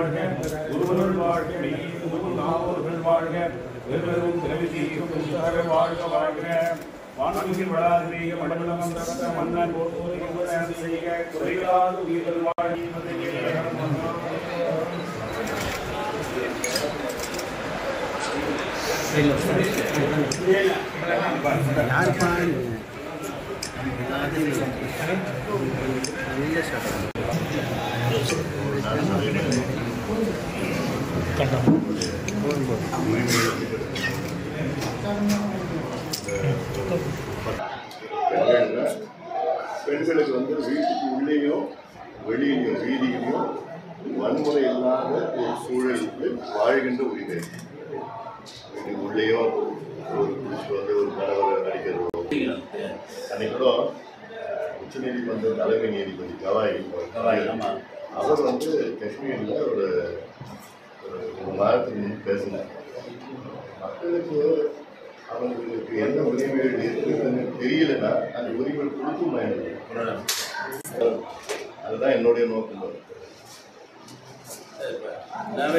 வாழ்க குருவர்கள் வாழ்க மெய்யும் நாவர்கள் வாழ்க வெறும் திரவிதீர வாழ்க வாழ்க வானவில் வளாதிரிய மண்டலம் தத்த மன்னன் போற்றுவது செய்க குறையாத உயிர்கள் வாழ்க பெண்களுக்கு வந்து வீட்டுக்கு உள்ளேயும் வெளியிலையும் வீதியிலையும் வன்முறை இல்லாத ஒரு சூழலுக்கு வாழ்கின்ற உரிமை. வீட்டுக்கு உள்ளேயும் ஒரு புடிச்சு வந்து ஒரு கணவரை அடிக்கிறதோ. அன்னைக்கு கூட உச்சநீதிமன்ற தலைமை நீதிபதி கவாய் அவர் வந்து காஷ்மீரில் ஒரு வாரத்துக்கு முன்பு பேசினார். மக்களுக்கு அவங்களுக்கு என்ன உரிமைகள் இருக்குதுன்னு தெரியலன்னா அந்த உரிமைகள் கொடுக்குமா அதுதான் என்னுடைய நோக்கம்.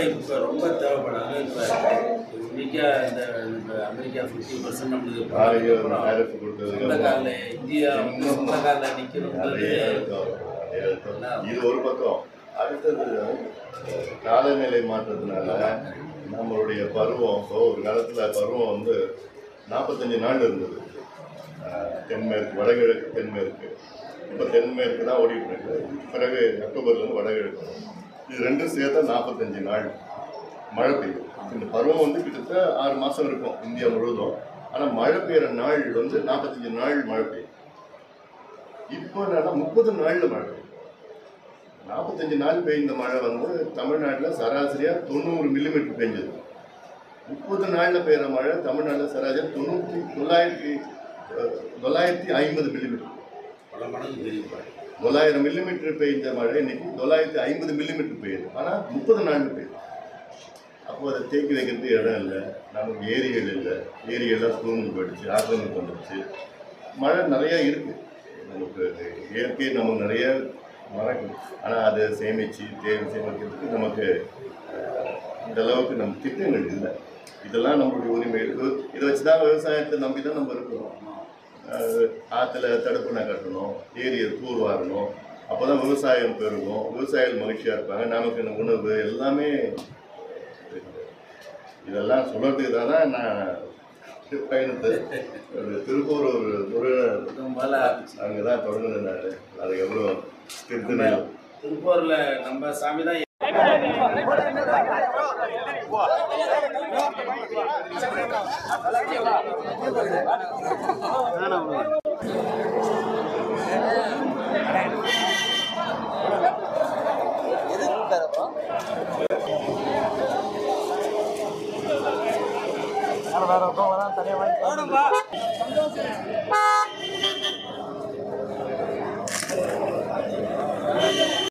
இப்போ ரொம்ப தேவைப்படாது. இப்போ இந்தியா இந்த அமெரிக்கா 50% நம்மளுக்கு சொந்த காலில் இந்தியா சொந்த காலில் நிற்கிறது. இது ஒரு பக்கம். அடுத்தது காலநிலை மாற்றத்தினால நம்மளுடைய பருவம் இப்போ ஒரு காலத்தில் பருவம் வந்து 45 நாள் இருந்தது. தென்மேற்கு வடகிழக்கு தென்மேற்கு. இப்போ தென்மேற்கு தான் ஓடிட்டு இருக்கு. பிறகு அக்டோபர்லேருந்து வடகிழக்கு. இது ரெண்டும் சேர்த்தா 45 நாள் மழை பெய்யும். இந்த பருவம் வந்து கிட்டத்தட்ட 6 மாதம் இருக்கும் இந்தியா முழுவதும். ஆனால் மழை பெய்கிற நாள் வந்து 45 நாள் மழை பெய்யும். இப்போ என்னன்னா 30 நாளில் மழை பெய்யும். 45 நாள் பெய்ந்த மழை வந்து தமிழ்நாட்டில் சராசரியாக 90 மில்லிமீட்டர் பெஞ்சது. 30 நாளில் பெய்கிற மழை தமிழ்நாட்டில் சராசரி 950 மில்லிமீட்டர். 900 மில்லிமீட்டர் பெய்த மழை இன்னைக்கு 950 மில்லிமீட்டர் பெய்யுது. ஆனால் 30 நாளில் பெய்யுது. அப்போ அதை தேக்கி வைக்கிறதுக்கு இடம் இல்லை. நமக்கு ஏரிகள் இல்லை. ஏரியெல்லாம் சூழ்ந்து போயிடுச்சு, ஆக்கிரமிப்பு வந்துடுச்சு. மழை நிறையா இருக்குது. நமக்கு இயற்கை நமக்கு நிறைய மறக்கும். ஆனால் அதை சேமித்து சேமிக்கிறதுக்கு நமக்கு இந்த அளவுக்கு நம்ம திட்டங்கள் இல்லை. இதெல்லாம் நம்மளுடைய உரிமை. இதை வச்சு தான் விவசாயத்தை நம்பி தான் நம்ம இருக்கிறோம். ஆற்றுல தடுப்பணை கட்டணும், ஏரியை தூர்வாரணும். அப்போ தான் விவசாயம் பெருகும், விவசாயிகள் மகிழ்ச்சியாக இருப்பாங்க. நமக்கு உணவு எல்லாமே இதெல்லாம் சொல்கிறதுக்கு தான் நான் பயணத்தை திருப்பூர் ஒரு முறை அங்கே தான் தொடங்குனேன். அதுக்கப்புறம் திருப்பூரில் நம்ம சாமி தான். வேற தனியாக வாங்கி